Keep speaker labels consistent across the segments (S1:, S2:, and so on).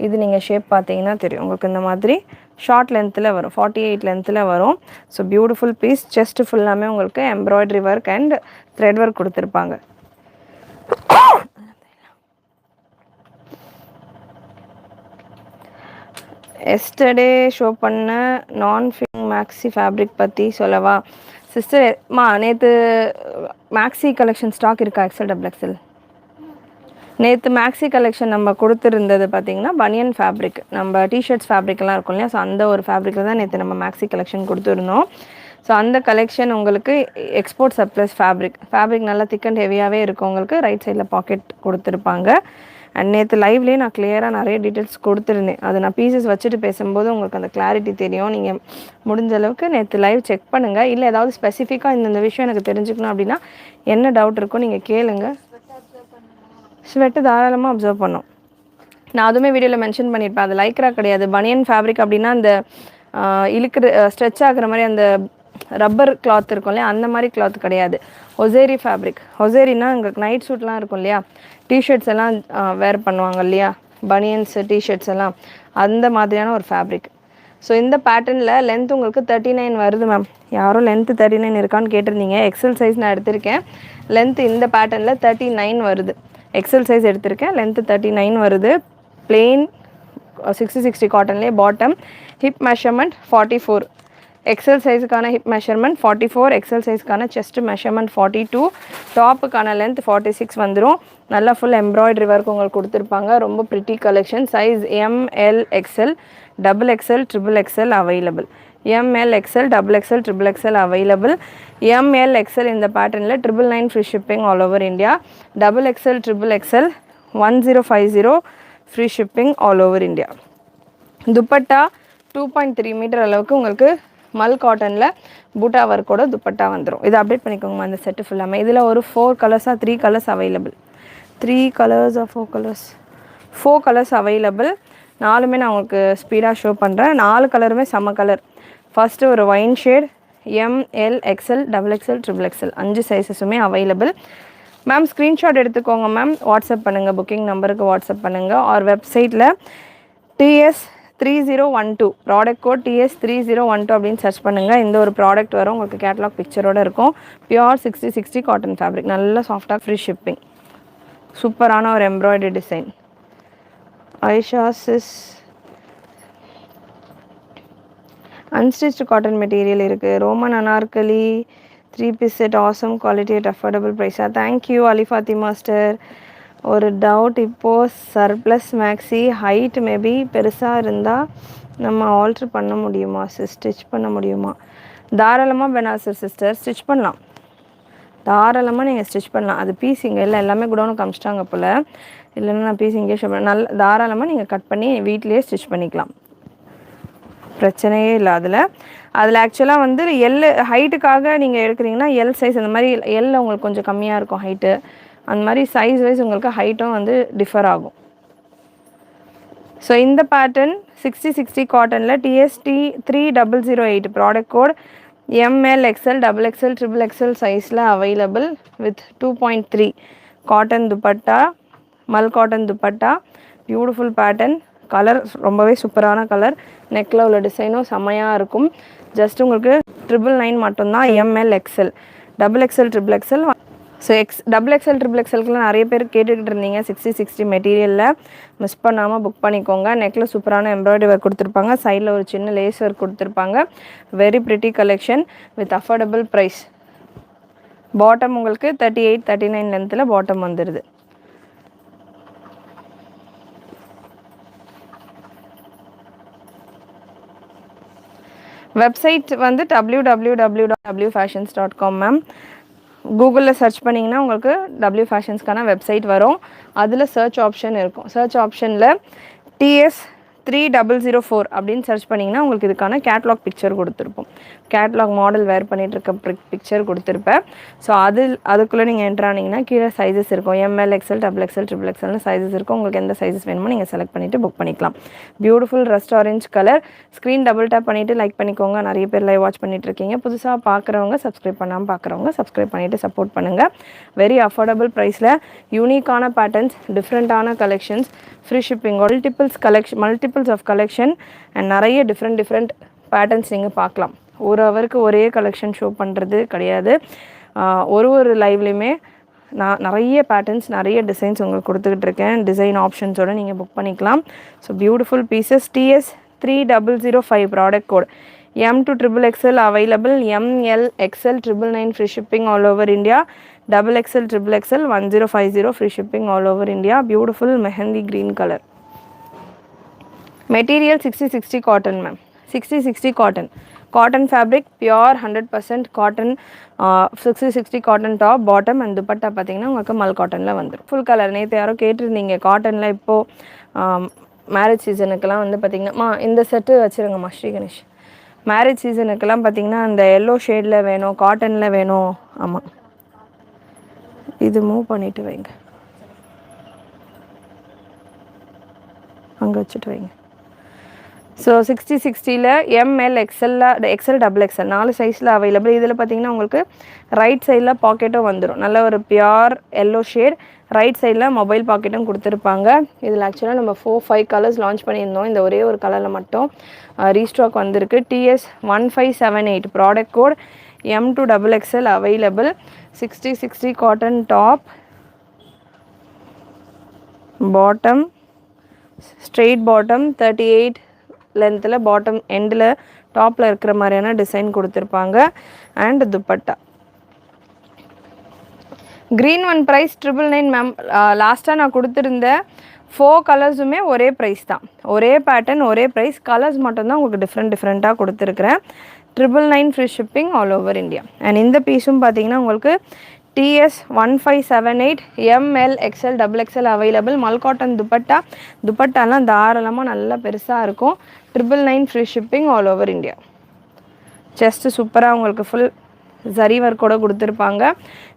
S1: இது நீங்கள் ஷேப் பார்த்தீங்கன்னா தெரியும் உங்களுக்கு இந்த மாதிரி ஷார்ட் லென்த்தில் வரும் 48 லென்த்தில் வரும். So beautiful piece. செஸ்ட் ஃபுல்லாமே உங்களுக்கு embroidery work and thread work கொடுத்துருப்பாங்க. எஸ்டர்டே ஷோ பண்ண நான் ஃபிட்டிங் மேக்ஸி ஃபேப்ரிக் பற்றி சொல்லவா சிஸ்டர்? நேற்று மேக்ஸி கலெக்ஷன் ஸ்டாக் இருக்கா எக்ஸல் டபுள் எக்ஸல்? நேற்று மேக்ஸி கலெக்ஷன் நம்ம கொடுத்துருந்தது பார்த்தீங்கன்னா பனியன் ஃபேப்ரிக், நம்ம டிஷர்ட்ஸ் ஃபேப்ரிக்லாம் இருக்கும் இல்லையா, ஸோ அந்த ஒரு ஃபேப்ரிக்கில் தான் நேற்று நம்ம மேக்ஸி கலெக்ஷன் கொடுத்துருந்தோம். ஸோ அந்த கலெக்ஷன் உங்களுக்கு எக்ஸ்போர்ட் சர்ப்ளஸ் ஃபேப்ரிக் நல்லா திக் அண்ட் ஹெவியாகவே இருக்கும். உங்களுக்கு ரைட் சைடில் பாக்கெட் கொடுத்துருப்பாங்க. அண்ட் நேற்று லைவ்லேயே நான் கிளியராக நிறைய டீட்டெயில்ஸ் கொடுத்துருந்தேன். அது நான் பீசஸ் வச்சுட்டு பேசும்போது உங்களுக்கு அந்த கிளாரிட்டி தெரியும். நீங்கள் முடிஞ்ச அளவுக்கு நேற்று லைவ் செக் பண்ணுங்கள். இல்லை ஏதாவது ஸ்பெசிஃபிக்காக இந்த விஷயம் எனக்கு தெரிஞ்சுக்கணும் அப்படின்னா என்ன டவுட் இருக்கோ நீங்கள் கேளுங்க. ஸ்வெட்டு தாராளமாக அப்சர்வ் பண்ணோம். நான் அதுவுமே வீடியோவில் மென்ஷன் பண்ணியிருப்பேன். அது லைக்ரா கிடையாது. பனியன் ஃபேப்ரிக் அப்படின்னா அந்த இழுக்கிற ஸ்ட்ரெச் ஆகுற மாதிரி அந்த ரப்பர் கிளாத் இருக்கும் இல்லையா, அந்த மாதிரி கிளாத் கிடையாது. ஒசேரி ஃபேப்ரிக். ஒசேரினா எங்களுக்கு நைட் சூட்லாம் இருக்கும் இல்லையா, டிஷர்ட்ஸ் எல்லாம் வேர் பண்ணுவாங்க இல்லையா, பனியன்ஸு டிஷர்ட்ஸ் எல்லாம் அந்த மாதிரியான ஒரு ஃபேப்ரிக். ஸோ இந்த பேட்டர்னில் லென்த் உங்களுக்கு 39 வருது மேம். யாரும் லென்த்து 39 இருக்கான்னு கேட்டிருந்தீங்க. எக்ஸல் சைஸ் நான் எடுத்திருக்கேன். லென்த் இந்த பேட்டர்னில் 39 வருது. எக்ஸல் சைஸ் எடுத்திருக்கேன். லென்த்து 39 வருது. பிளெயின் 60 காட்டன்லேயே பாட்டம். Hip measurement 44. எக்ஸல் சைஸுக்கான ஹிப் மெஷர்மெண்ட் 44. எக்ஸல் சைஸ்க்கான செஸ்ட் மெஷர்மெண்ட் 42. டாப்புக்கான லென்த் 46 வந்துடும். நல்லா ஃபுல் எம்ப்ராய்டரி ஒர்க் உங்களுக்கு கொடுத்துருப்பாங்க. ரொம்ப pretty collection. Size ML XL XXL XXL available. ML XL XXL XXL available. ML XL இந்த பேட்டர்னில் 999 free shipping all over India. XXL XXL 1050 free shipping all over India. Dupatta 2.3 metre அளவுக்கு உங்களுக்கு மல் காட்டனில் பூட்டா ஒர்க்கோட துப்பட்டா வந்துடும். இதை அப்டேட் பண்ணிக்கோங்க அந்த செட்டு ஃபுல்லாமே. இதில் ஒரு 4 கலர்ஸாக 3 colours available. 3 colours 4 colours 4 colours available. 4மே நான் உங்களுக்கு ஸ்பீடாக ஷோ பண்ணுறேன். 4 கலருமே செம்ம கலர். ஃபஸ்ட்டு ஒரு wine shade ML XL XXL XXL 5 சைஸஸுமே அவைலபிள். மேம் ஸ்க்ரீன்ஷாட் எடுத்துக்கோங்க மேம். வாட்ஸ்அப் பண்ணுங்கள். புக்கிங் நம்பருக்கு வாட்ஸ்அப் பண்ணுங்கள். ஆர் வெப்சைட்டில் TS3012 ப்ராடக்ட் கோட் TS3012 அப்படின்னு சர்ச் பண்ணுங்கள். இந்த ஒரு ப்ராடக்ட் வரும். உங்களுக்கு கேட்லாக் பிக்சரோடு இருக்கும். Pure 60 cotton fabric. நல்ல சாஃப்டாக ஃப்ரீ ஷிப்பிங். சூப்பரான ஒரு embroidery design. Aisha sis unstitched cotton material இருக்குது. Roman anarkali 3 piece set awesome quality at affordable ப்ரைஸாக. Thank you Alifathi master. ஒரு டவுட், இப்போது சர்ப்ளஸ் மேக்ஸி ஹைட் மேபி பெருசாக இருந்தால் நம்ம ஆல்ட்ரு பண்ண முடியுமா ஸ்டிச் பண்ண முடியுமா? தாராளமாக பெனாசர் சிஸ்டர் ஸ்டிச் பண்ணலாம். தாராளமாக நீங்கள் ஸ்டிச் பண்ணலாம். அது பீஸிங்க இல்லை, எல்லாமே குடோனுக்கு காமிச்சிட்டாங்க போல். இல்லைன்னா நான் பீஸிங்கே ஷோ பண்ண நல்ல தாராளமாக நீங்கள் கட் பண்ணி வீட்லேயே ஸ்டிச் பண்ணிக்கலாம். பிரச்சனையே இல்லை. அதில் ஆக்சுவலாக வந்து ஹைட்டுக்காக நீங்கள் எடுக்கிறீங்கன்னா எல் சைஸ் அந்த மாதிரி எல்ல உங்களுக்கு கொஞ்சம் கம்மியாக இருக்கும் ஹைட்டு. அந்த மாதிரி சைஸ் வைஸ் உங்களுக்கு ஹைட்டும் வந்து டிஃபர் ஆகும். ஸோ இந்த பேட்டர்ன் 60 காட்டனில் TST3008 product code ML XL XXL XXL சைஸில் available with 2.3 cotton dupatta, mul cotton dupatta. Beautiful pattern. Colour ரொம்பவே சூப்பரான கலர். நெக்கில் உள்ள டிசைனும் செம்மையாக இருக்கும். ஜஸ்ட் உங்களுக்கு 999 மட்டும்தான். ML XL XXL XXL. So XXL XXLக்குலாம் நிறைய பேர் கேட்டுக்கிட்டு இருந்தீங்க. 60 மெட்டீரியலில் மிஸ் பண்ணாமல் புக் பண்ணிக்கோங்க. நெக்கில் சூப்பரான எம்ப்ராய்டரி ஒர்க் கொடுத்துருப்பாங்க. சைடில் ஒரு சின்ன லேஸ் ஒர்க் கொடுத்துருப்பாங்க. Very pretty collection with affordable price. Bottom உங்களுக்கு 38 39 லென்த்தில் பாட்டம் வந்துடுது. வெப்சைட் வந்து www.wfashions.com மேம். கூகுளில் சர்ச் பண்ணிங்கன்னா உங்களுக்கு W ஃபேஷன்ஸ்க்கான வெப்சைட் வரும். அதில் சர்ச் ஆப்ஷன் இருக்கும். சர்ச் ஆப்ஷனில் TS 3004 அப்படின்னு சர்ச் பண்ணிங்கன்னா உங்களுக்கு இதுக்கான கேட்லாக் பிக்சர் கொடுத்துருப்போம். கேட்லாக் மாடல் வேர் பண்ணிட்டு இருக்க பிக்சர் கொடுத்துருப்பேன். ஸோ அதுக்குள்ளே நீங்கள் என்ட்ரு ஆனீங்கன்னா கீழே சைஸஸ் இருக்கும். ML, XL, XXL, XXLனு சைஸஸ் இருக்கும். உங்களுக்கு எந்த சைஸஸ் வேணுமோ நீங்கள் செலக்ட் பண்ணிவிட்டு புக் பண்ணிக்கலாம். Beautiful rust orange colour. Screen double tap பண்ணிவிட்டு லைக் பண்ணிக்கோங்க. நிறைய பேர் லைவ் வாட்ச் பண்ணிட்டு இருக்கீங்க. புதுசாக பார்க்குறவங்க சப்ஸ்கிரைப் பண்ணாமல் பார்க்குறவங்க சப்ஸ்கிரைப் பண்ணிவிட்டு சப்போர்ட் பண்ணுங்கள். வெரி அஃபோர்டபுள் ப்ரைஸில் யூனிக்கான பேட்டர்ன்ஸ், டிஃப்ரெண்ட்டான collections, free shipping, multiples of collection and நிறைய டிஃப்ரெண்ட் பேட்டர்ன்ஸ் நீங்கள் பார்க்கலாம். ஒரு ஹவருக்கு ஒரே கலெக்ஷன் ஷோ பண்ணுறது கிடையாது. ஒரு லைவ்லேயுமே நான் நிறைய பேட்டர்ன்ஸ், நிறைய டிசைன்ஸ் உங்களுக்கு கொடுத்துக்கிட்டு இருக்கேன். டிசைன் ஆப்ஷன்ஸோடு நீங்கள் புக் பண்ணிக்கலாம். So beautiful pieces. TS 3005 product code. M to XXL available. ML, XL 999 free shipping all over India. XXL, XXL 1050 free shipping all over India. Beautiful mehendi green color. Material 60/60 cotton ma'am. 60/60 cotton. Cotton fabric, pure 100% cotton. 60/60 cotton top, bottom and dupatta பார்த்தீங்கன்னா உங்களுக்கு மல் காட்டனில் வந்துடும். Full colour. நேற்று யாரோ கேட்டிருந்தீங்க காட்டனில். இப்போது marriage சீசனுக்கெல்லாம் வந்து பார்த்திங்கன்னா இந்த செட்டு வச்சுருங்கம்மா ஸ்ரீ கணேஷ். மேரேஜ் சீசனுக்கெல்லாம் பார்த்திங்கன்னா அந்த எல்லோ ஷேடில் வேணும், காட்டனில் வேணும். ஆமாம், இது மூவ் பண்ணிவிட்டு வைங்க, அங்கே வச்சுட்டு வைங்க. ஸோ 60/60ல் ML, XL, XXL 4 சைஸில் அவைலபிள். இதில் பார்த்திங்கன்னா உங்களுக்கு ரைட் சைடில் பாக்கெட்டும் வந்துடும். நல்ல ஒரு பியூர் எல்லோ ஷேட். ரைட் சைடில் மொபைல் பாக்கெட்டும் கொடுத்துருப்பாங்க. இதில் ஆக்சுவலாக நம்ம 4-5 கலர்ஸ் லான்ச் பண்ணியிருந்தோம். இந்த ஒரே ஒரு கலரில் மட்டும் ரீஸ்டாக் வந்திருக்கு. TS 1578 product code. M to XXL available. 60/60 cotton top, bottom straight bottom, 38 லென்த்தில் பாட்டம் எண்டில் டாப்பில் இருக்கிற மாதிரியான டிசைன் கொடுத்துருப்பாங்க. And dupatta. Green one price 999 ma'am. லாஸ்ட்டாக நான் கொடுத்துருந்த 4 கலர்ஸுமே ஒரே ப்ரைஸ் தான். ஒரே பேட்டர்ன், ஒரே ப்ரைஸ். கலர்ஸ் மட்டும்தான் உங்களுக்கு டிஃப்ரெண்ட்டாக கொடுத்துருக்குறேன். 999 free shipping all over India. And இந்த பீஸும் பார்த்தீங்கன்னா உங்களுக்கு TS 1578 ML, XL, XXL available. மல் காட்டன் துப்பட்டா. துப்பட்டாலாம் தாராளமாக நல்லா பெருசாக இருக்கும். 999 free shipping all over India. Chest சூப்பராக உங்களுக்கு ஃபுல் ஜரி ஒர்க்கோட கொடுத்துருப்பாங்க.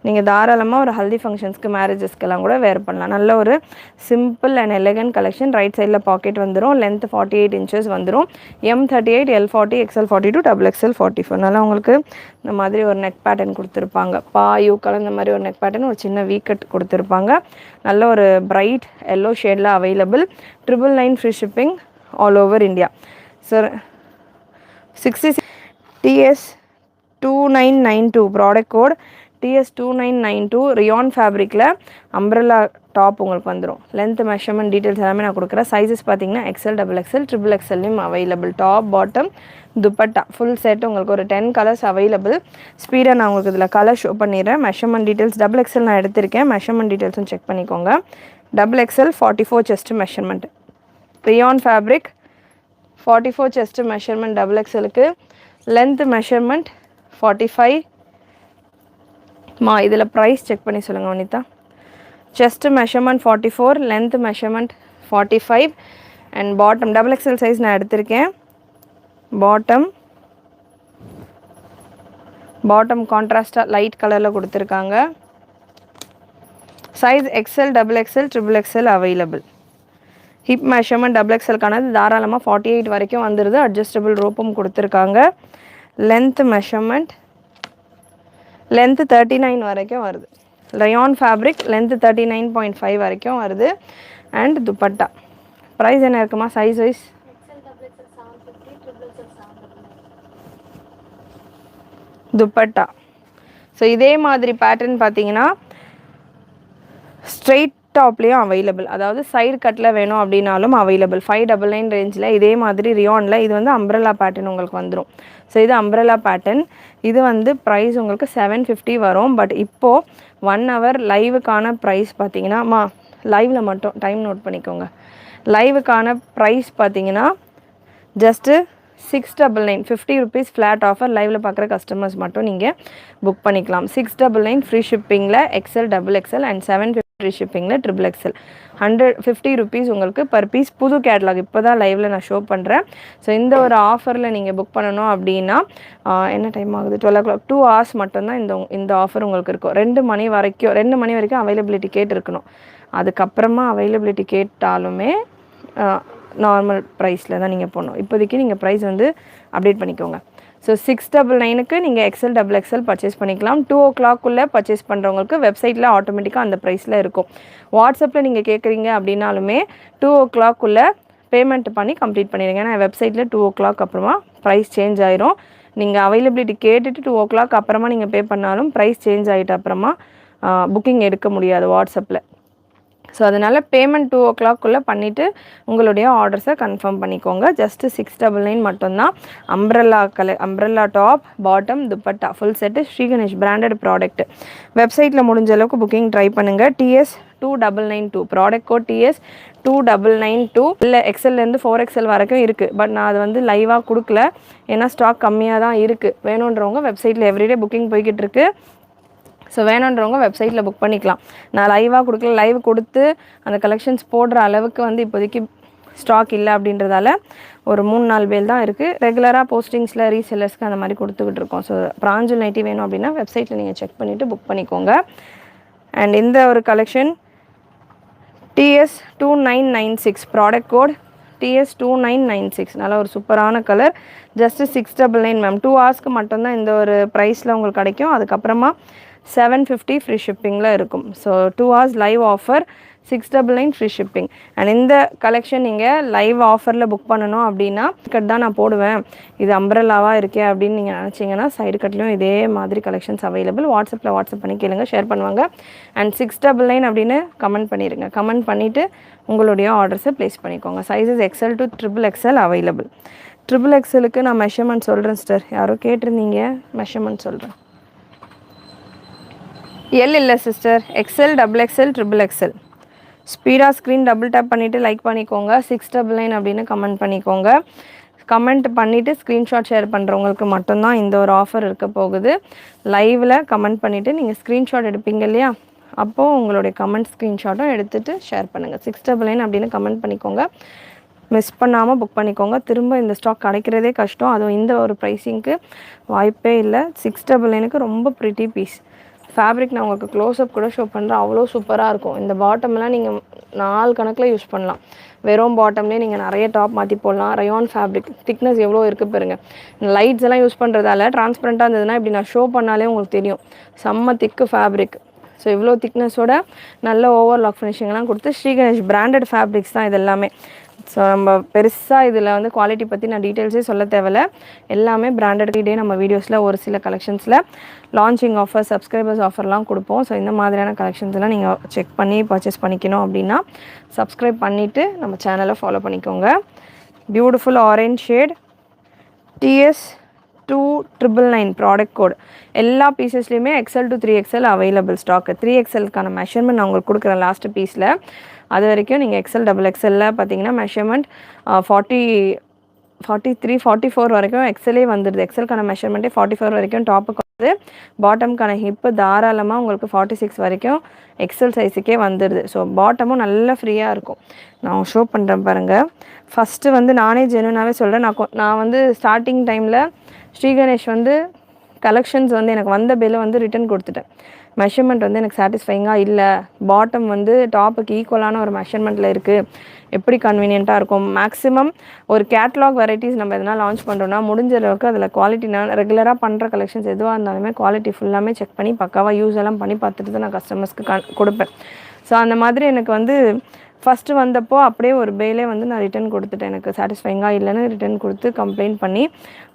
S1: நீங்கள் தாராளமாக ஒரு ஹல்தி ஃபங்க்ஷன்ஸ்க்கு, மேரேஜஸ்க்கெல்லாம் கூட வேர் பண்ணலாம். நல்ல ஒரு simple and elegant collection. Right சைடில் பாக்கெட் வந்துடும். லென்த் 48 இன்ச்சஸ் வந்துடும். M38, L40, XL42, XXL 44. நல்லா உங்களுக்கு இந்த மாதிரி ஒரு நெக் பேட்டர்ன் கொடுத்துருப்பாங்க. பாயூ கலந்த மாதிரி ஒரு நெக் பேட்டர்ன், ஒரு சின்ன வீக்கட் கொடுத்துருப்பாங்க. நல்ல ஒரு பிரைட் எல்லோ ஷேடில் available. 999 free shipping all over India. Sir 66 TS 2992 product code. TS 2992 rayon ஃபேப்ரிக்கில் அம்ப்ரெல்லா டாப் உங்களுக்கு வந்துடும். லென்த், மெஷர்மெண்ட் டீட்டெயில்ஸ் எல்லாமே நான் கொடுக்குறேன். சைஸஸ் பார்த்தீங்கன்னா XL, XXL, XXLலையும் available. Top, bottom, dupatta full set உங்களுக்கு ஒரு 10 கலர்ஸ் அவைலபிள். ஸ்பீடாக நான் உங்களுக்கு இதில் கலர் ஷோ பண்ணிடுறேன். மெஷர்மெண்ட் டீட்டெயில்ஸ் XXL நான் எடுத்திருக்கேன். மெஷர்மெண்ட் டீட்டெயில்ஸும் செக் பண்ணிக்கோங்க. XXL 44 chest measurement. Rayon fabric 44 chest measurement XXLக்கு. Length measurement 45. இதில் ப்ரைஸ் செக் பண்ணி சொல்லுங்கள் Vanitha. Chest measurement 44, length measurement 45 and bottom XXL size நான் எடுத்திருக்கேன். பாட்டம் கான்ட்ராஸ்டாக லைட் கலரில் கொடுத்துருக்காங்க. Size XL, XXL, XXL available. Hip measurement XXLக்கானது தாராளமாக 48 வரைக்கும் வந்துடுது. அட்ஜஸ்டபிள் ரோப்பும் கொடுத்துருக்காங்க. லென்த் மெஷர்மெண்ட், லென்த்து 39 வரைக்கும் வருது. ரயான் ஃபேப்ரிக், லென்த்து 39.5 வரைக்கும் வருது. அண்ட் துப்பட்டா ப்ரைஸ் என்ன இருக்குமா சைஸ் வைஸ்? துப்பட்டா. ஸோ இதே மாதிரி பேட்டர்ன் பார்த்தீங்கன்னா ஸ்ட்ரெயிட் டாப்லேயும் அவைலபிள். அதாவது சைடு கட்டில் வேணும் அப்படின்னாலும் அவைலபிள். 599 ரேஞ்சில் இதே மாதிரி ரியானில். இது வந்து அம்ப்ரெல்லா பேட்டர்ன் உங்களுக்கு வந்துடும். ஸோ இது அம்ப்ரெல்லா பேட்டர்ன். இது வந்து ப்ரைஸ் உங்களுக்கு 750 வரும். பட் இப்போது 1 hour லைவுக்கான ப்ரைஸ் பார்த்தீங்கன்னா லைவில் மட்டும் டைம் நோட் பண்ணிக்கோங்க. லைவுக்கான ப்ரைஸ் பார்த்தீங்கன்னா ஜஸ்ட்டு 699, 50 rupees ஃப்ளாட் ஆஃபர். லைவில் பார்க்குற கஸ்டமர்ஸ் மட்டும் நீங்கள் புக் பண்ணிக்கலாம். 699 ஃப்ரீ ஷிப்பிங்கில் XL, XXL அண்ட் 750 ஃப்ரீ ஷிப்பிங்கில் ட்ரிபிள் எக்ஸல் 150 ருபீஸ் உங்களுக்கு பர் பீஸ். புது கேட்லாக் இப்போ தான் லைவில் நான் ஷோ பண்ணுறேன். ஸோ இந்த ஒரு ஆஃபரில் நீங்கள் புக் பண்ணணும் அப்படின்னா என்ன டைம் ஆகுது, 12 o'clock, 2 hours மட்டும்தான் இந்த ஆஃபர் உங்களுக்கு இருக்கும். 2 மணி வரைக்கும் அவைலபிலிட்டி கேட்டிருக்கணும். அதுக்கப்புறமா அவைலபிலிட்டி கேட்டாலுமே நார்மல் ப்ரைஸில் தான் நீங்கள் போடணும். இப்போதைக்கு நீங்கள் ப்ரைஸ் வந்து அப்டேட் பண்ணிக்கோங்க. ஸோ 699க்கு நீங்கள் எக்ஸல் டபுள் எக்ஸல் பர்ச்சேஸ் பண்ணிக்கலாம். 2 o'clockக்குள்ளே பர்ச்சேஸ் பண்ணுறவங்களுக்கு வெப்சைட்டில் ஆட்டோமேட்டிக்காக அந்த ப்ரைஸில் இருக்கும். வாட்ஸ்அப்பில் நீங்கள் கேட்குறீங்க அப்படின்னாலுமே 2 o'clockக்குள்ளே பேமெண்ட் பண்ணி கம்ப்ளீட் பண்ணிடுங்க. ஏன்னா வெப்சைட்டில் 2 o'clock அப்புறமா ப்ரைஸ் சேஞ்ச் ஆயிரும். நீங்கள் அவைலபிலிட்டி கேட்டுட்டு 2 o'clock அப்புறமா நீங்கள் பே பண்ணாலும் ப்ரைஸ் சேஞ்ச் ஆகிட்ட அப்புறமா புக்கிங் எடுக்க முடியாது வாட்ஸ்அப்பில். ஸோ அதனால் பேமெண்ட் 2 o'clockக்குள்ளே பண்ணிவிட்டு உங்களுடைய ஆர்டர்ஸை கன்ஃபார்ம் பண்ணிக்கோங்க. ஜஸ்ட்டு 699 மட்டும்தான். Umbrella top, bottom, dupatta full set Shri Ganesh branded product. வெப்சைட்டில் முடிஞ்ச அளவுக்கு புக்கிங் ட்ரை பண்ணுங்கள். TS 2992 product code TS 2992. இல்லை எக்ஸல்லேருந்து 4XL வரைக்கும் இருக்குது. பட் நான் அது வந்து லைவாக கொடுக்கல, ஏன்னா ஸ்டாக் கம்மியாக தான் இருக்குது. வேணுன்றவங்க வெப்சைட்டில் எவ்ரிடே புக்கிங் போய்கிட்டு இருக்கு. ஸோ வேணுன்றவங்க வெப்சைட்டில் புக் பண்ணிக்கலாம். நான் லைவாக கொடுக்கல. லைவ் கொடுத்து அந்த கலெக்ஷன்ஸ் போடுற அளவுக்கு வந்து இப்போதைக்கு ஸ்டாக் இல்லை அப்படின்றதால ஒரு 3-4 பேல் தான் இருக்குது. ரெகுலராக போஸ்டிங்ஸில் ரீசெல்லர்ஸ்க்கு அந்த மாதிரி கொடுத்துக்கிட்டு இருக்கோம். ஸோ பிராஞ்சல் நைட்டி வேணும் அப்படின்னா வெப்சைட்டில் நீங்கள் செக் பண்ணிவிட்டு புக் பண்ணிக்கோங்க. அண்ட் இந்த ஒரு collection TS 2996 product code TS 2996. நல்ல ஒரு சூப்பரான கலர். Just 699 ma'am. 2 hours மட்டும்தான் இந்த ஒரு ப்ரைஸில் உங்களுக்கு கிடைக்கும். அதுக்கப்புறமா 750 ஃப்ரீ ஷிப்பிங்கில் இருக்கும். So 2 hours live offer, 699 free shipping. And இந்த கலெக்ஷன் நீங்கள் லைவ் ஆஃபரில் புக் பண்ணணும் அப்படின்னா கட் தான் நான் போடுவேன், இது அம்ப்ரெல்லாவாக இருக்கே அப்படின்னு நீங்கள் நினச்சிங்கன்னா சைடு கட்லேயும் இதே மாதிரி கலெக்ஷன்ஸ் அவைலபிள். வாட்ஸ்அப் பண்ணி கேளுங்க, ஷேர் பண்ணுவாங்க. அண்ட் 699 அப்படின்னு கமெண்ட் பண்ணிடுங்க. கமெண்ட் பண்ணிவிட்டு உங்களுடைய ஆர்டர்ஸை ப்ளேஸ் பண்ணிக்கோங்க. Sizes XL to XXL available. XXLக்கு நான் மெஷர்மெண்ட் சொல்கிறேன் சிஸ்டர். யாரோ கேட்டிருந்தீங்க, மெஷர்மெண்ட் சொல்கிறேன். எல் இல்லை சிஸ்டர், XL, XXL, XXL. ஸ்பீடாக ஸ்க்ரீன் டபுள் டேப் பண்ணிவிட்டு லைக் பண்ணிக்கோங்க. 699 அப்படின்னு கமெண்ட் பண்ணிக்கோங்க. கமெண்ட் பண்ணிவிட்டு ஸ்க்ரீன்ஷாட் ஷேர் பண்ணுறவங்களுக்கு மட்டும்தான் இந்த ஒரு ஆஃபர் இருக்க போகுது. லைவில் கமெண்ட் பண்ணிவிட்டு நீங்கள் ஸ்க்ரீன்ஷாட் எடுப்பீங்க இல்லையா, அப்போது உங்களுடைய கமெண்ட் ஸ்க்ரீன்ஷாட்டும் எடுத்துகிட்டு ஷேர் பண்ணுங்கள். 699 அப்படின்னு கமெண்ட் பண்ணிக்கோங்க. மிஸ் பண்ணாமல் புக் பண்ணிக்கோங்க. திரும்ப இந்த ஸ்டாக் கிடைக்கிறதே கஷ்டம். அதுவும் இந்த ஒரு ப்ரைஸிங்க்கு வாய்ப்பே இல்லை. 699க்கு ரொம்ப ப்ரிட்டி பீஸ். ஃபேப்ரிக் நான் உங்களுக்கு க்ளோஸ்அப் கூட ஷோ பண்ணுறேன், அவ்வளோ சூப்பராக இருக்கும். இந்த பாட்டம்லாம் நீங்கள் 4 கணக்கில் யூஸ் பண்ணலாம். வெறும் பாட்டம்லேயே நீங்கள் நிறைய டாப் மாற்றி போடலாம். ரயான் ஃபேப்ரிக் திக்னஸ் எவ்வளோ இருக்குது பாருங்கள். லைட்ஸ் எல்லாம் யூஸ் பண்ணுறதால டிரான்ஸ்பரண்ட்டாக இருந்ததுன்னா இப்படி நான் ஷோ பண்ணாலே உங்களுக்கு தெரியும். செம்ம திக்கு ஃபேப்ரிக். ஸோ இவ்வளோ திக்னஸோட நல்ல ஓவர்லாக் ஃபினிஷிங்லாம் கொடுத்து ஸ்ரீ கணேஷ் பிராண்டட் ஃபேப்ரிக்ஸ் தான் இது எல்லாமே. ஸோ நம்ம பெருசாக இதில் வந்து குவாலிட்டி பற்றி நான் டீட்டெயில்ஸே சொல்ல தேவையில்ல. எல்லாமே பிராண்டட் டே நம்ம வீடியோஸில் ஒரு சில கலெக்ஷன்ஸில் லான்ச்சிங் ஆஃபர், சப்ஸ்கிரைபர்ஸ் ஆஃபர்லாம் கொடுப்போம். ஸோ இந்த மாதிரியான கலெக்ஷன்ஸ்லாம் நீங்கள் செக் பண்ணி பர்ச்சேஸ் பண்ணிக்கணும் அப்படின்னா சப்ஸ்கிரைப் பண்ணிவிட்டு நம்ம சேனலை ஃபாலோ பண்ணிக்கோங்க. Beautiful orange shade, TS 2999 product code. எல்லா பீசஸ்லையுமே XL to 3XL available stock. 3XLக்கான மெஷர்மெண்ட் நான் உங்களுக்கு கொடுக்குறேன் லாஸ்ட்டு பீஸில். அது வரைக்கும் நீங்கள் XL XXL பார்த்தீங்கன்னா மெஷர்மெண்ட் 43 44 வரைக்கும் XLே வந்துடுது. XLக்கான மெஷர்மெண்ட்டே 44 வரைக்கும் டாப்புக்கு வந்து, பாட்டம்க்கான ஹிப்பு தாராளமாக உங்களுக்கு 46 வரைக்கும் XL சைஸுக்கே வந்துடுது. ஸோ பாட்டமும் நல்லா ஃப்ரீயாக இருக்கும். நான் ஷோ பண்ணுறேன் பாருங்கள். ஃபஸ்ட்டு வந்து நானே ஜெனுனாவே சொல்கிறேன். நான் வந்து ஸ்டார்டிங் டைமில் ஸ்ரீ கணேஷ் வந்து கலெக்ஷன்ஸ் வந்து எனக்கு வந்த பில்லை வந்து ரிட்டன் கொடுத்துட்டேன். மெஷர்மெண்ட் வந்து எனக்கு சாட்டிஸ்ஃபைங்காக இல்லை, பாட்டம் வந்து டாப்புக்கு ஈக்குவலான ஒரு மெஷர்மெண்ட்டில் இருக்குது, எப்படி கன்வீனியண்ட்டாக இருக்கும். மேக்ஸிமம் ஒரு கேட்லாக் வெரைட்டிஸ் நம்ம எதனா லான்ச் பண்ணுறோன்னா முடிஞ்ச அளவுக்கு அதில் குவாலிட்டி, நான் ரெகுலராக பண்ணுற கலெக்ஷன்ஸ் எதுவாக இருந்தாலுமே குவாலிட்டி ஃபுல்லாமே செக் பண்ணி பக்காவாக யூஸ் எல்லாம் பண்ணி பார்த்துட்டு தான் நான் கஸ்டமர்ஸ்க்கு கொடுப்பேன். ஸோ அந்த மாதிரி எனக்கு வந்து ஃபஸ்ட்டு வந்தப்போ அப்படியே ஒரு பேலே வந்து நான் ரிட்டன் கொடுத்துட்டேன். எனக்கு சாட்டிஸ்ஃபைங்காக இல்லைன்னு ரிட்டன் கொடுத்து கம்ப்ளைண்ட் பண்ணி,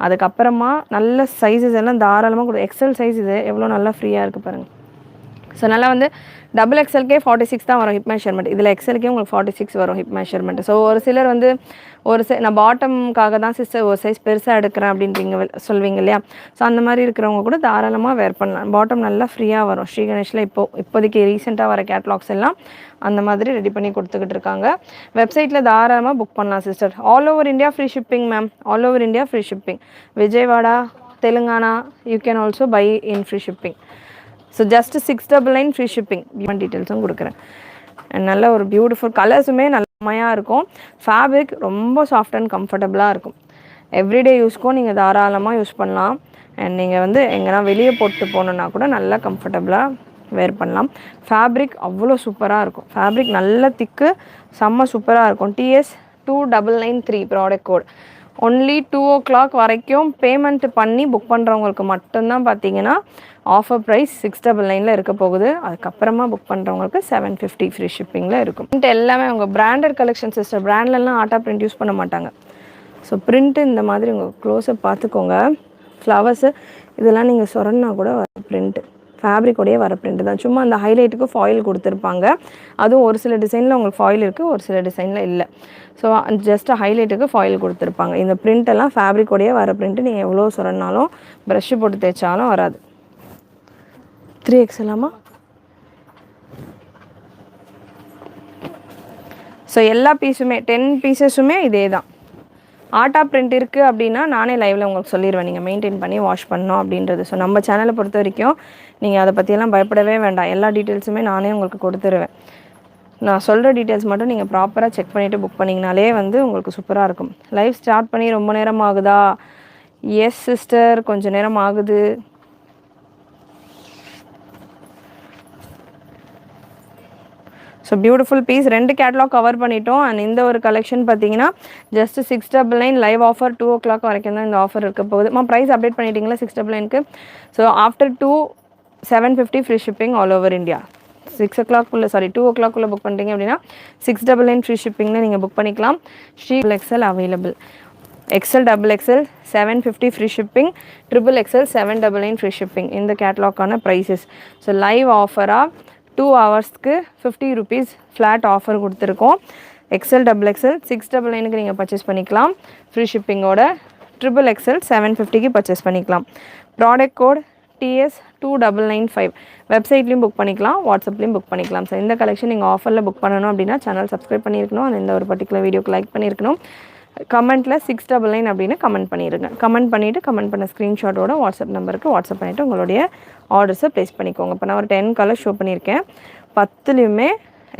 S1: அதுக்கப்புறமா நல்ல சைஸஸ் எல்லாம் தாராளமாக XL சைஸ் இது எவ்வளோ நல்லா ஃப்ரீயாக இருக்குது பாருங்கள். ஸோ நல்லா வந்து XXLக்கே 46 தான் வரும் ஹிப் மெஷர்மெண்ட். இதில் XLக்கே உங்களுக்கு 46 வரும் ஹிப் மெஷர்மெண்ட். ஸோ ஒரு சிலர் வந்து நான் பாட்டம்காக தான் சிஸ்டர் ஒரு சைஸ் பெருசாக எடுக்கிறேன் அப்படின்றீங்க சொல்வீங்க இல்லையா. ஸோ அந்த மாதிரி இருக்கிறவங்க கூட தாராளமாக வேர் பண்ணலாம். பாட்டம் நல்லா ஃப்ரீயாக வரும். ஸ்ரீ கணேஷில் இப்போதைக்கு ரீசெண்டாக வர கேட்லாக்ஸ் எல்லாம் அந்த மாதிரி ரெடி பண்ணி கொடுத்துக்கிட்டு இருக்காங்க. வெப்சைட்டில் தாராளமாக புக் பண்ணலாம் sister. All over India free shipping ma'am. All over India free shipping. Vijayawada, Telangana you can also buy in free shipping. So just 699 free shipping. டீட்டெயில்ஸும் கொடுக்குறேன். நல்ல ஒரு பியூட்டிஃபுல் கலர்ஸுமே நல்லமையாக இருக்கும். ஃபேப்ரிக் ரொம்ப சாஃப்ட் அண்ட் கம்ஃபர்டபுளாக இருக்கும். எவ்ரிடே யூஸ்க்கும் நீங்கள் தாராளமாக யூஸ் பண்ணலாம். அண்ட் நீங்கள் வந்து எங்கன்னா வெளியே போட்டு போகணுன்னா கூட நல்லா கம்ஃபர்டபுளாக வேர் பண்ணலாம். ஃபேப்ரிக் அவ்வளோ சூப்பராக இருக்கும். ஃபேப்ரிக் நல்ல திக்கு, செம்ம சூப்பராக இருக்கும். TS 2993 product code. Only 2 o'clock வரைக்கும் பேமெண்ட் பண்ணி புக் பண்ணுறவங்களுக்கு மட்டும்தான் பார்த்தீங்கன்னா ஆஃபர் ப்ரைஸ் 699 இருக்க போகுது. அதுக்கப்புறமா புக் பண்ணுறவங்களுக்கு 750 ஃப்ரீ ஷிப்பிங்கில் இருக்கும். பிரிண்ட் எல்லாமே உங்கள் பிராண்டட் கலெக்ஷன் சிஸ்டர். பிராண்ட்லலாம் ஆட்டா பிரிண்ட் யூஸ் பண்ண மாட்டாங்க. ஸோ பிரிண்ட்டு இந்த மாதிரி உங்கள் க்ளோஸை பார்த்துக்கோங்க. ஃப்ளவர்ஸு இதெல்லாம் நீங்கள் சொரன்னா கூட வர பிரிண்ட்டு, ஃபேப்ரிக்கோடையே வர பிரிண்ட்டு தான். சும்மா அந்த ஹைலைட்டுக்கு ஃபாயில் கொடுத்துருப்பாங்க. அதுவும் ஒரு சில டிசைனில் உங்களுக்கு ஃபாயில் இருக்குது, ஒரு சில டிசைனில் இல்லை. ஸோ ஜஸ்ட் ஹைலைட்டுக்கு ஃபாயில் கொடுத்துருப்பாங்க. இந்த பிரிண்டெல்லாம் ஃபேப்ரிக்கோடையே வர பிரிண்ட்டு. நீங்கள் எவ்வளோ சொரன்னாலும் ப்ரஷ்ஷு போட்டு தேய்ச்சாலும் வராது. 3X எல்லாமா? ஸோ எல்லா பீஸுமே 10 பீசஸுமே இதே தான். ஆட்டா பிரிண்ட் இருக்குது அப்படின்னா நானே லைவில் உங்களுக்கு சொல்லிடுவேன், நீங்கள் மெயின்டைன் பண்ணி வாஷ் பண்ணணும் அப்படின்றது. ஸோ நம்ம சேனலை பொறுத்த வரைக்கும் நீங்கள் அதை பற்றியெல்லாம் பயப்படவே வேண்டாம். எல்லா டீட்டெயில்ஸுமே நானே உங்களுக்கு கொடுத்துருவேன். நான் சொல்கிற டீட்டெயில்ஸ் மட்டும் நீங்கள் ப்ராப்பராக செக் பண்ணிவிட்டு புக் பண்ணிங்கனாலே வந்து உங்களுக்கு சூப்பராக இருக்கும். லைவ் ஸ்டார்ட் பண்ணி ரொம்ப நேரம் ஆகுதா? எஸ் சிஸ்டர், கொஞ்சம் நேரம் ஆகுது. So beautiful piece. 2 catalogue cover பண்ணிட்டோம். அண்ட் இந்த ஒரு கலெக்ஷன் பார்த்தீங்கன்னா ஜஸ்ட் 699 லைவ் ஆஃபர். 2 o'clock வரைக்கும் தான் இந்த ஆஃபர் இருக்க போகுது. ப்ரைஸ் அப்டேட் பண்ணிட்டீங்களா 699க்கு? So after 2 750 free shipping all over India. 6 o'clock 2 o'clock book பண்ணிட்டீங்க அப்படின்னா 699 ஃப்ரீ ஷிப்பிங்னு நீங்கள் புக் பண்ணிக்கலாம். XL available. XL XXL 750 free shipping, XXL 799 free shipping. இந்த கேட்லாக்கான ப்ரைஸஸ். ஸோ லைவ் ஆஃபராக 2 ஹவர்ஸ்க்கு 50 rupees ஃப்ளாட் ஆஃபர் கொடுத்துருக்கோம். XL XXL 699க்கு நீங்கள் பர்ச்சேஸ் பண்ணிக்கலாம் ஃப்ரீ ஷிப்பிங்கோட. XXL 750க்கு பர்ச்சேஸ் பண்ணிக்கலாம். Product code TS 2995. வெப்சைட்லேயும் புக் பண்ணிக்கலாம், வாட்ஸ்அப்லேயும் புக் பண்ணிக்கலாம். ஸோ இந்த கலெக்ஷன் நீங்கள் ஆஃபரில் புக் பண்ணணும் அப்படின்னா சேனல் சப்ஸ்கிரைப் பண்ணியிருக்கணும். அந்த இந்த ஒரு பர்டிகுலர் வீடியோக்கு லைக் பண்ணியிருக்கணும். கமெண்ட்டில் 699 அப்படின்னு கமெண்ட் பண்ணிடுங்க. கமெண்ட் பண்ணிவிட்டு கமெண்ட் பண்ண ஸ்க்ரீன்ஷாட்டோட வாட்ஸ்அப் நம்பருக்கு வாட்ஸ்அப் பண்ணிவிட்டு உங்களுடைய ஆர்டர்ஸை ப்ளேஸ் பண்ணிக்கோங்க. இப்போ நான் ஒரு 10 கலர் ஷோ பண்ணியிருக்கேன். 10லையுமே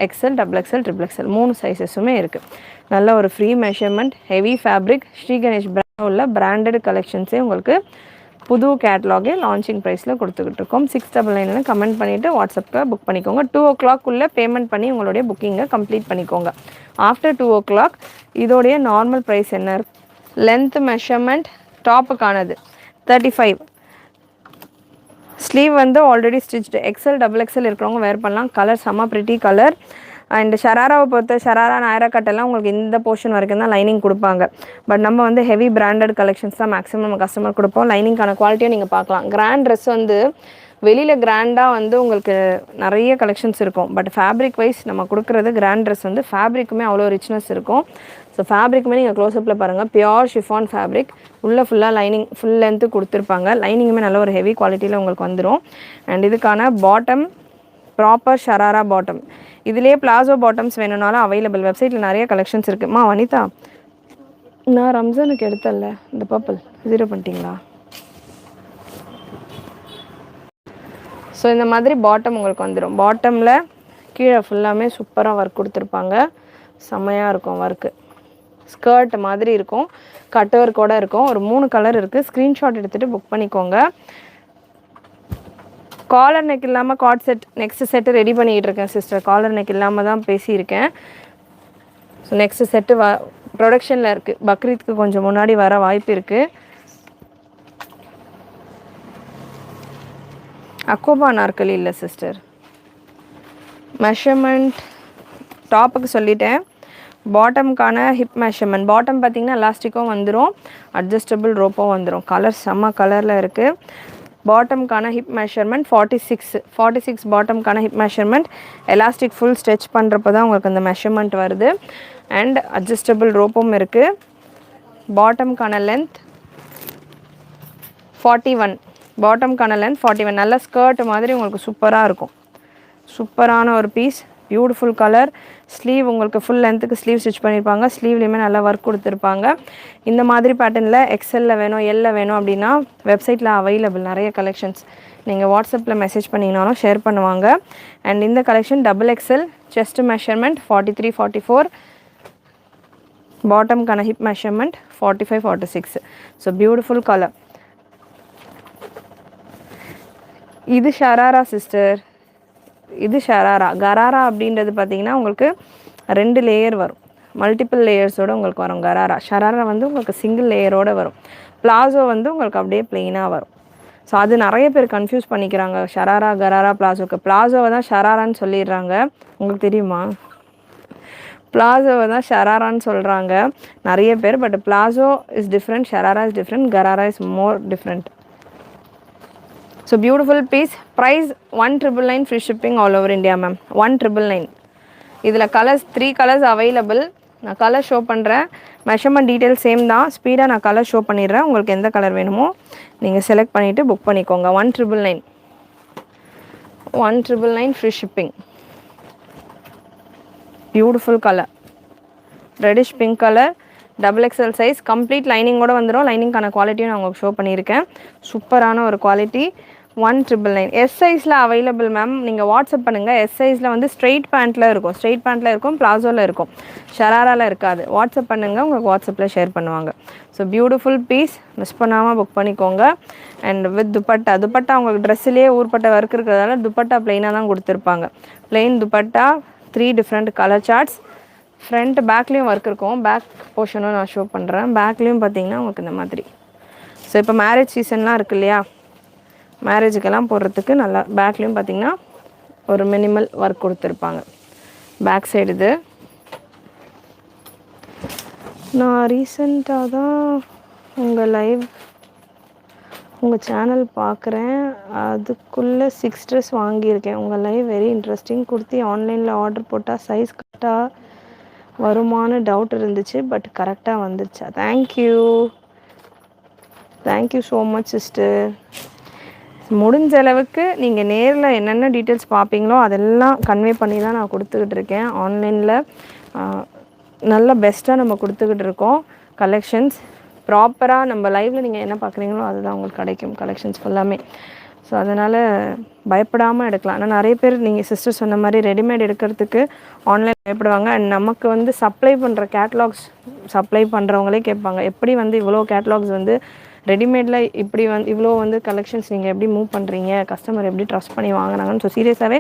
S1: XL XXL XXL 3 சைஸஸுமே இருக்குது. நல்ல ஒரு free measurement, heavy fabric, Shri Ganesh brand உள்ள பிராண்டட் கலெக்ஷன்ஸே உங்களுக்கு புது கேட்லாகே லான்ச்சிங் ப்ரைஸில் கொடுத்துக்கிட்டு இருக்கோம். 699 கமெண்ட் பண்ணிவிட்டு வாட்ஸ்அப்பில் புக் பண்ணிக்கோங்க. 2 o'clock பேமெண்ட் பண்ணி உங்களுடைய புக்கிங்கை கம்ப்ளீட் பண்ணிக்கோங்க. ஆஃப்டர் 2 o'clock இதோடைய நார்மல் ப்ரைஸ் என்ன? லென்த் மெஷர்மெண்ட் டாப்புக்கானது 35. ஸ்லீவ் வந்து ஆல்ரெடி ஸ்டிச்டு. XL XXL இருக்கிறவங்க வேர் பண்ணலாம். கலர் செம்ம ப்ரிட்டி கலர். அண்ட் ஷராராவை பொறுத்த ஷராரா நாயரா கட்டெல்லாம் உங்களுக்கு இந்த போர்ஷன் வரைக்கும் தான் லைனிங் கொடுப்பாங்க. பட் நம்ம வந்து ஹெவி பிராண்டட் கலெக்ஷன்ஸ் தான் மேக்ஸிமம் நம்ம கஸ்டமர் கொடுப்போம். லைனிங்கான குவாலிட்டியும் நீங்கள் பார்க்கலாம். கிராண்ட் ட்ரெஸ் வந்து வெளியில் கிராண்டாக வந்து உங்களுக்கு நிறைய கலெக்ஷன்ஸ் இருக்கும். பட் ஃபேப்ரிக் வைஸ் நம்ம கொடுக்குறது கிராண்ட் ட்ரெஸ் வந்து ஃபேப்ரிக்குமே அவ்வளோ ரிச்னஸ் இருக்கும். ஸோ ஃபேப்ரிக்குமே நீங்கள் க்ளோஸ்அப்பில் பாருங்கள். Pure chiffon fabric. உள்ளே ஃபுல்லாக லைனிங் ஃபுல் லென்த்து கொடுத்துருப்பாங்க. லைனிங்குமே நல்ல ஒரு ஹெவி குவாலிட்டியில் உங்களுக்கு வந்துடும். அண்ட் இதுக்கான பாட்டம் ப்ராப்பர் ஷராரா பாட்டம். இதுலேயே பிளாசோ பாட்டம்ஸ் வேணும்னாலும் அவைலபிள். வெப்சைட்டில் நிறைய கலெக்ஷன்ஸ் இருக்குமா வனிதா? நான் ரம்ஜானுக்கு எடுத்தல இந்த பர்பிள் 0 பண்ணிட்டீங்களா? ஸோ இந்த மாதிரி பாட்டம் உங்களுக்கு வந்துடும். பாட்டமில் கீழே ஃபுல்லாமே சூப்பராக ஒர்க் கொடுத்துருப்பாங்க. செம்மையாக இருக்கும் ஒர்க்கு. ஸ்கர்ட் மாதிரி இருக்கும், கட் ஒர்க்கோட இருக்கும். ஒரு 3 கலர் இருக்குது. ஸ்க்ரீன்ஷாட் எடுத்துகிட்டு புக் பண்ணிக்கோங்க. காலர் நெக் இல்லாமல் காட் செட் நெக்ஸ்ட் செட்டு ரெடி பண்ணிகிட்டு இருக்கேன் சிஸ்டர். காலர் நெக் இல்லாமல் தான் பேசியிருக்கேன். ஸோ நெக்ஸ்ட் செட்டு ப்ரொடக்ஷனில் இருக்குது. பக்ரீத்துக்கு கொஞ்சம் முன்னாடி வர வாய்ப்பு இருக்குது. அக்கோபா நாற்காலி இல்லை சிஸ்டர். மெஷர்மெண்ட் டாப்புக்கு சொல்லிட்டேன். பாட்டமுக்கான ஹிப் மெஷர்மெண்ட். பாட்டம் பார்த்திங்கன்னா எலாஸ்டிக்கும் வந்துடும், அட்ஜஸ்டபிள் ரோப்பும் வந்துடும். கலர் செம்ம கலரில் இருக்குது. பாட்டமுக்கான ஹிப் மெஷர்மெண்ட் 46 பாட்டமுக்கான hip measurement. Elastic full stretch பண்ணுறப்போ தான் உங்களுக்கு அந்த மெஷர்மெண்ட் வருது. அண்ட் அட்ஜஸ்டபிள் ரோப்பும் இருக்குது. பாட்டமுக்கான லென்த் 41. பாட்டமுக்கான லென்த் 41. நல்ல ஸ்கர்ட் மாதிரி உங்களுக்கு சூப்பராக இருக்கும். சூப்பரான ஒரு பீஸ். Beautiful colour. ஸ்லீவ் உங்களுக்கு ஃபுல் லென்த்துக்கு ஸ்லீவ் ஸ்டிச் பண்ணியிருப்பாங்க. ஸ்லீவ்லேயுமே நல்லா ஒர்க் கொடுத்துருப்பாங்க. இந்த மாதிரி பேட்டர்னில் XL வேணும், L வேணும் அப்படின்னா வெப்சைட்டில் அவைலபிள் நிறைய கலெக்ஷன்ஸ். நீங்கள் வாட்ஸ்அப்பில் மெசேஜ் பண்ணிங்கனாலும் ஷேர் பண்ணுவாங்க. அண்ட் இந்த கலெக்ஷன் XXL செஸ்ட் மெஷர்மெண்ட் 43-44, பாட்டம்கான hip measurement 45-46. So beautiful colour. இது ஷராரா சிஸ்டர், இது ஷராரா. கராரா அப்படின்றது பார்த்தீங்கன்னா உங்களுக்கு 2 லேயர் வரும், மல்டிபிள் லேயர்ஸோடு உங்களுக்கு வரும் கராரா. ஷராரா வந்து உங்களுக்கு சிங்கிள் லேயரோடு வரும். பிளாசோ வந்து உங்களுக்கு அப்படியே ப்ளெயினாக வரும். ஸோ அது நிறைய பேர் கன்ஃபியூஸ் பண்ணிக்கிறாங்க, ஷராரா கராரா பிளாசோக்கு. பிளாசோவை தான் ஷராரான்னு சொல்லிடுறாங்க. உங்களுக்கு தெரியுமா? பிளாசோவை தான் ஷராரான்னு சொல்கிறாங்க நிறைய பேர். But palazzo is different, sharara is different, gharara is more different. So beautiful piece. Price 1,999 free shipping all over India ma'am. 1,999. இதில் கலர்ஸ் 3 கலர்ஸ் அவைலபிள். நான் கலர் ஷோ பண்ணுறேன். மெஷர்மெண்ட் டீட்டெயில் சேம் தான். ஸ்பீடாக நான் கலர் ஷோ பண்ணிடுறேன். உங்களுக்கு எந்த கலர் வேணுமோ நீங்கள் செலக்ட் பண்ணிவிட்டு புக் பண்ணிக்கோங்க. 1,999. 1,999 free shipping. Beautiful colour, reddish pink colour, XXL size, complete லைனிங்கோட வந்துடும். லைனிங்கான குவாலிட்டியும் நான் உங்களுக்கு ஷோ பண்ணியிருக்கேன். சூப்பரான ஒரு குவாலிட்டி. 1,999. எஸ் சைஸில் அவைலபிள் மேம். நீங்கள் வாட்ஸ்அப் பண்ணுங்கள். எஸ் சைஸில் வந்து ஸ்ட்ரெயிட் பேண்ட்டில் இருக்கும், ஸ்ட்ரெயிட் பேண்ட்டில் இருக்கும், பிளாசோவில் இருக்கும், ஷராராவில் இருக்காது. வாட்ஸ்அப் பண்ணுங்கள், உங்களுக்கு வாட்ஸ்அப்பில் ஷேர் பண்ணுவாங்க. ஸோ பியூட்டிஃபுல் பீஸ், மிஸ் பண்ணாமல் புக் பண்ணிக்கோங்க. And with dupatta. துப்பட்டா உங்களுக்கு ட்ரெஸ்ஸிலே ஊர்பட்ட ஒர்க் இருக்கிறதால துப்பட்டா ப்ளெயினாக தான் கொடுத்துருப்பாங்க. Plain dupatta, 3 different colour charts. Front பேக்லேயும் ஒர்க் இருக்கும். பேக் போர்ஷனும் நான் ஷோ பண்ணுறேன். பேக்லேயும் பார்த்தீங்கன்னா உங்களுக்கு இந்த மாதிரி. ஸோ இப்போ மேரேஜ் சீசன்லாம் இருக்குது இல்லையா, மேரேஜுக்கெல்லாம் போடுறதுக்கு நல்லா பேக்லேயும் பார்த்தீங்கன்னா ஒரு மினிமல் ஒர்க் கொடுத்துருப்பாங்க. பேக் சைடு இது. நான் ரீசெண்டாக தான் உங்கள் லைவ், உங்கள் சேனல் பார்க்குறேன். அதுக்குள்ளே 6 ட்ரெஸ் வாங்கியிருக்கேன். உங்கள் லைவ் வெரி இன்ட்ரெஸ்டிங். குர்த்தி ஆன்லைனில் ஆர்டர் போட்டால் சைஸ் கரெக்டாக வருமானு டவுட் இருந்துச்சு, பட் கரெக்டாக வந்துருச்சா? Thank you, thank you so much sister. முடிஞ்ச அளவுக்கு நீங்கள் நேரில் என்னென்ன டீட்டெயில்ஸ் பார்ப்பீங்களோ அதெல்லாம் கன்வே பண்ணி தான் நான் கொடுத்துக்கிட்டு இருக்கேன். ஆன்லைனில் நல்ல பெஸ்ட்டாக நம்ம கொடுத்துக்கிட்டு இருக்கோம். கலெக்ஷன்ஸ் ப்ராப்பராக நம்ம லைவில் நீங்கள் என்ன பார்க்குறீங்களோ அதுதான் உங்களுக்கு கிடைக்கும், கலெக்ஷன்ஸ் ஃபுல்லாமே. ஸோ அதனால் பயப்படாமல் எடுக்கலாம். ஆனால் நிறைய பேர் நீங்கள் சிஸ்டர் சொன்ன மாதிரி ரெடிமேட் எடுக்கிறதுக்கு ஆன்லைன் பயப்படுவாங்க. அண்ட் நமக்கு வந்து சப்ளை பண்ணுற கேட்லாக்ஸ் சப்ளை பண்ணுறவங்களே கேட்பாங்க, எப்படி வந்து இவ்வளோ கேட்லாக்ஸ் வந்து ரெடிமேடில் இப்படி வந்து இவ்வளோ வந்து கலெக்ஷன்ஸ் நீங்கள் எப்படி மூவ் பண்ணுறீங்க, கஸ்டமர் எப்படி ட்ரஸ்ட் பண்ணி வாங்கினாங்கன்னு. ஸோ சீரியஸாகவே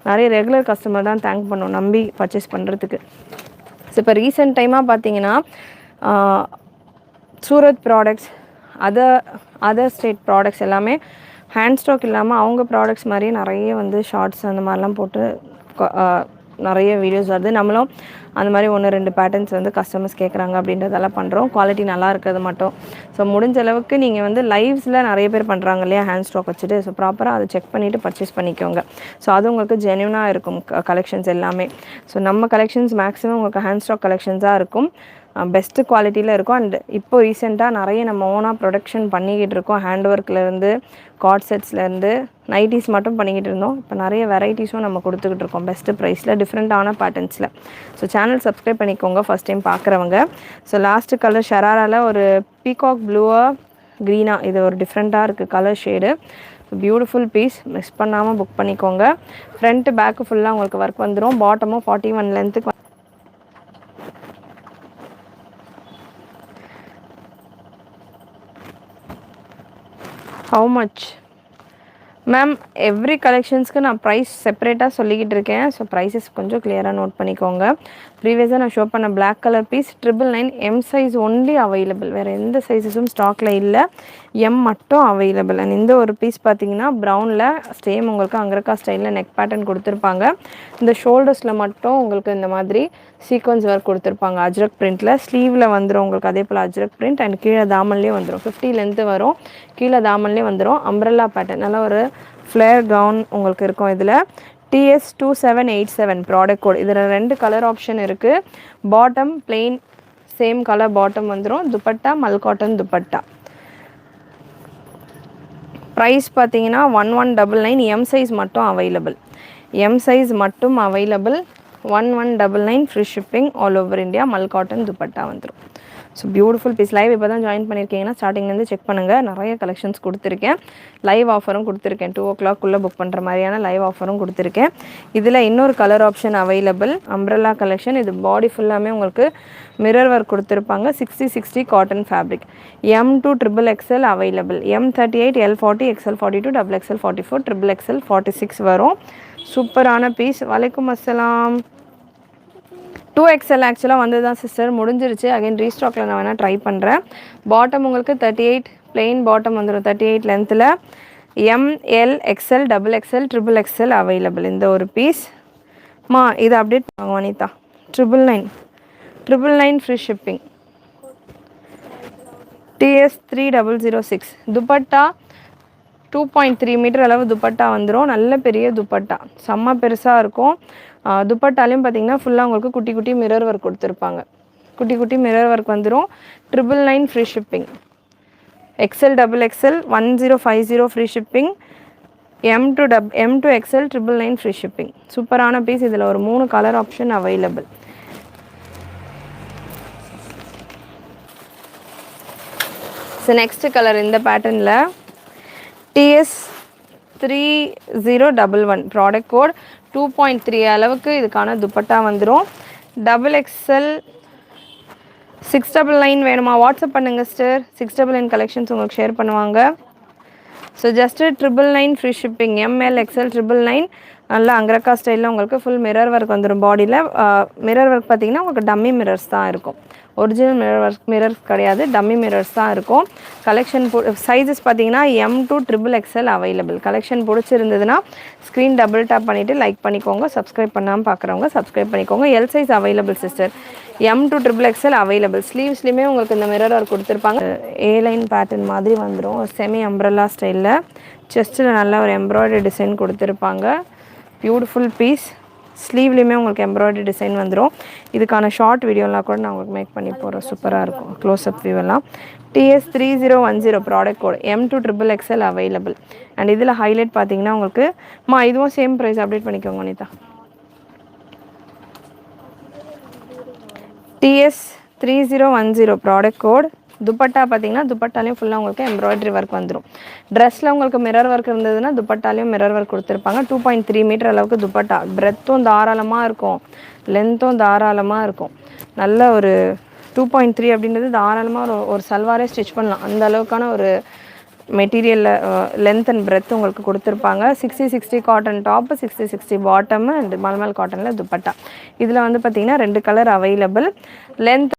S1: நிறைய ரெகுலர் கஸ்டமர் தான் தேங்க் பண்ணோம் நம்பி பர்ச்சேஸ் பண்ணுறதுக்கு. ஸோ இப்போ ரீசெண்ட் டைமாக பார்த்தீங்கன்னா Surat products, other state products எல்லாமே ஹேண்ட் ஸ்டாக் இல்லாமல் அவங்க ப்ராடக்ட்ஸ் மாதிரியே நிறைய வந்து ஷார்ட்ஸ் அந்த மாதிரிலாம் போட்டு நிறைய வீடியோஸ் வருது. நம்மளும் அந்த மாதிரி 1-2 பேட்டர்ன்ஸ் வந்து கஸ்டமர்ஸ் கேட்குறாங்க அப்படின்றதெல்லாம் பண்ணுறோம். குவாலிட்டி நல்லா இருக்கிறது மட்டும். ஸோ முடிஞ்ச அளவுக்கு நீங்கள் வந்து லைவ்ஸில் நிறைய பேர் பண்ணுறாங்க இல்லையா ஹேண்ட் ஸ்டாக் வச்சுட்டு, ஸோ ப்ராப்பராக அதை செக் பண்ணிவிட்டு பர்ச்சேஸ் பண்ணிக்கோங்க. ஸோ அது உங்களுக்கு ஜென்யூனாக இருக்கும் கலெக்ஷன்ஸ் எல்லாமே. ஸோ நம்ம கலெக்ஷன்ஸ் மேக்ஸிமம் உங்களுக்கு ஹேண்ட் ஸ்டாக் கலெக்ஷன்ஸாக இருக்கும், பெஸ்ட்டு குவாலிட்டியில் இருக்கும். அண்ட் இப்போ ரீசெண்டாக நிறைய நம்ம ஓனாக ப்ரொடக்ஷன் பண்ணிக்கிட்டு இருக்கோம். ஹேண்ட் ஒர்க்லேருந்து கார்ட் செட்ஸ்லேருந்து நைட்டிஸ் மட்டும் பண்ணிக்கிட்டு இருந்தோம். இப்போ நிறைய வெரைட்டிஸும் நம்ம கொடுத்துக்கிட்டு இருக்கோம் பெஸ்ட்டு ப்ரைஸில், டிஃப்ரெண்ட்டான பேட்டர்ன்ஸில். ஸோ சேனல் சப்ஸ்கிரைப் பண்ணிக்கோங்க ஃபஸ்ட் டைம் பார்க்குறவங்க. ஸோ லாஸ்ட்டு கலர் ஷராராவில் ஒரு பீகாக் ப்ளூவாக க்ரீனாக, இது ஒரு டிஃப்ரெண்ட்டாக இருக்குது colour shade. Beautiful piece, miss பண்ணாமல் புக் பண்ணிக்கோங்க. ஃப்ரண்ட்டு பேக்கு ஃபுல்லாக உங்களுக்கு ஒர்க் வந்துடும். பாட்டமும் 41 லென்த்துக்கு. How much ma'am? எவ்ரி கலெக்ஷன்ஸ்க்கு நான் ப்ரைஸ் செப்பரேட்டாக சொல்லிக்கிட்டு இருக்கேன். ஸோ ப்ரைஸஸ் கொஞ்சம் கிளியராக நோட் பண்ணிக்கோங்க. ப்ரீவியஸாக நான் ஷோ பண்ண black colour piece 999 M size only available. வேறு எந்த சைஸஸும் ஸ்டாக்கில் இல்லை, எம் மட்டும் அவைலபிள். அண்ட் இந்த ஒரு பீஸ் பார்த்தீங்கன்னா ப்ரௌனில் சேம் உங்களுக்கு அங்கரக்கா ஸ்டைலில் நெக் பேட்டர்ன் கொடுத்துருப்பாங்க. இந்த ஷோல்டர்ஸில் மட்டும் உங்களுக்கு இந்த மாதிரி சீக்வன்ஸ் ஒர்க் கொடுத்துருப்பாங்க அஜ்ரக் பிரிண்ட்டில். ஸ்லீவில் வந்துடும் உங்களுக்கு அதே போல் அஜ்ரக் பிரிண்ட். அண்ட் கீழே தாமன்லேயே வந்துடும், 50 லென்த்து வரும். கீழே தாமன்லேயே வந்துடும். அம்ப்ரெல்லா பேட்டர்ன், நல்லா ஒரு ஃப்ளேர் கவுன் உங்களுக்கு இருக்கும். இதில் TS2787 ப்ராடக்ட் கோட். இதில் 2 கலர் ஆப்ஷன் இருக்குது. Bottom plain same colour bottom வந்துடும். துப்பட்டா மல்காட்டன் துப்பட்டா. ப்ரைஸ் பார்த்தீங்கன்னா 1199. எம் சைஸ் மட்டும் அவைலபிள், எம் சைஸ் மட்டும் available. 1199 free shipping all over India. Mul cotton dupatta வந்துடும். So beautiful piece. லைவ் இப்போ தான் ஜாயின் பண்ணியிருக்கீங்கன்னா ஸ்டார்டிங்லேருந்து செக் பண்ணுங்கள். நிறைய கலெக்ஷன்ஸ் கொடுத்துருக்கேன். லைவ் ஆஃபரும் கொடுத்துருக்கேன். 2 o'clock புக் பண்ணுற மாதிரியான லைவ் ஆஃபரும் கொடுத்துருக்கேன். இதில் இன்னொரு colour option available. Umbrella collection. இது பாடி ஃபுல்லாமே உங்களுக்கு மிரர் ஒர்க் கொடுத்துருப்பாங்க. 60/60 cotton fabric. M2 XXL available. M38, L40, XL42, XXL 44, XXL 46 வரும். சூப்பரான பீஸ். வலைக்கும் அஸ்ஸலாம். 2XL ஆக்சுவலாக வந்து தான் சிஸ்டர் முடிஞ்சிருச்சு. அகைன் ரீஸ்டாக்கில் நான் வேணால் ட்ரை பண்ணுறேன். பாட்டம் உங்களுக்கு 38 பிளெயின் பாட்டம் வந்துடும். 38 லென்த்தில் ML, XL, XXL, XXL available. இந்த ஒரு பீஸ் இது அப்டேட் பண்ணுவாங்க Vanitha. 999 free shipping. TS 3006. Dupatta 2.3 metre அளவு துப்பட்டா வந்துடும். நல்ல பெரிய துப்பட்டா, செம்ம பெருசாக இருக்கும். துப்பட்டாலையும் பார்த்தீங்கன்னா ஃபுல்லாக உங்களுக்கு குட்டி குட்டி மிரர் ஒர்க் கொடுத்துருப்பாங்க. குட்டி குட்டி மிரர் ஒர்க் வந்துடும். 999 free shipping. XL, XXL 1050 free shipping. M2 XL 999 free shipping. சூப்பரான பீஸ். இதில் ஒரு 3 colour option available. So next colour இந்த பேட்டர்னில் TS 3011 ப்ராடக்ட் கோட். 2.3 அளவுக்கு இதுக்கான துப்பட்டா வந்துடும். XXL 699 வேணுமா? வாட்ஸ்அப் பண்ணுங்கள் சிஸ்டர். 699 கலெக்ஷன்ஸ் உங்களுக்கு ஷேர் பண்ணுவாங்க. So just 999 free shipping. ML, XL 999. நல்லா அங்கரக்கா ஸ்டைலில் உங்களுக்கு ஃபுல் மிரர் ஒர்க் வந்துடும். பாடியில் மிரர் ஒர்க் பார்த்திங்கன்னா உங்களுக்கு டம்மி மிரர்ஸ் தான் இருக்கும். ஒரிஜினல் மிரர்ஸ் கிடையாது, டம்மி மிரர்ஸ் தான் இருக்கும். கலெக்ஷன் சைஸஸ் பார்த்தீங்கன்னா M2 XXL அவைலபிள். கலெக்ஷன் பிடிச்சிருந்ததுன்னா ஸ்க்ரீன் டபுள் டேப் பண்ணிவிட்டு லைக் பண்ணிக்கோங்க. சப்ஸ்கிரைப் பண்ணாமல் பார்க்குறவங்க சப்ஸ்கிரைப் பண்ணிக்கோங்க. L size available sister. M2 XXL available. ஸ்லீவ்ஸ்லேயுமே உங்களுக்கு இந்த மிரர் ஒர்க் கொடுத்துருப்பாங்க. A-லைன் பேட்டர்ன் மாதிரி வந்துடும். செமி அம்ப்ரெல்லா ஸ்டைலில் செஸ்ட்டில் நல்ல ஒரு எம்ப்ராய்டரி டிசைன் கொடுத்துருப்பாங்க. Beautiful piece. ஸ்லீவ்லேயுமே உங்களுக்கு எம்ப்ராய்டரி டிசைன் வந்துடும். இதுக்கான ஷார்ட் வீடியோலாம் கூட நான் உங்களுக்கு மேக் பண்ணி போகிறேன். சூப்பராக இருக்கும் க்ளோஸ்அப் வியூவெல்லாம். TS 3010 product code. M2 XXL அவைலபிள். அண்ட் இதில் ஹைலைட் பார்த்தீங்கன்னா உங்களுக்கு இதுவும் சேம் ப்ரைஸ் அப்டேட் பண்ணிக்கோங்க Vanitha. TS 3010 product code. Dupatta பார்த்தீங்கன்னா துப்பட்டாலையும் ஃபுல்லாக உங்களுக்கு எம்ப்ராய்டரி ஒர்க் வந்துடும். ட்ரெஸ்ஸில் உங்களுக்கு மிரர் ஒர்க் இருந்ததுன்னா துப்பட்டாலையும் மிரர் ஒர்க் கொடுத்துருப்பாங்க. 2.3 மீட்டர் அளவுக்கு துப்பட்டா. பிரெத்தும் தாராளமாக இருக்கும், லென்த்தும் தாராளமாக இருக்கும். நல்ல ஒரு 2.3 அப்படின்றது தாராளமாக ஒரு சல்வாரே ஸ்டிச் பண்ணலாம். அந்த அளவுக்கான ஒரு மெட்டீரியலில் லென்த் அண்ட் பிரெத் உங்களுக்கு கொடுத்துருப்பாங்க. 60/60 cotton top, 60/60 bottom and mulmul காட்டனில் துப்பட்டா. இதில் வந்து பார்த்திங்கன்னா 2 கலர் அவைலபிள். லென்த்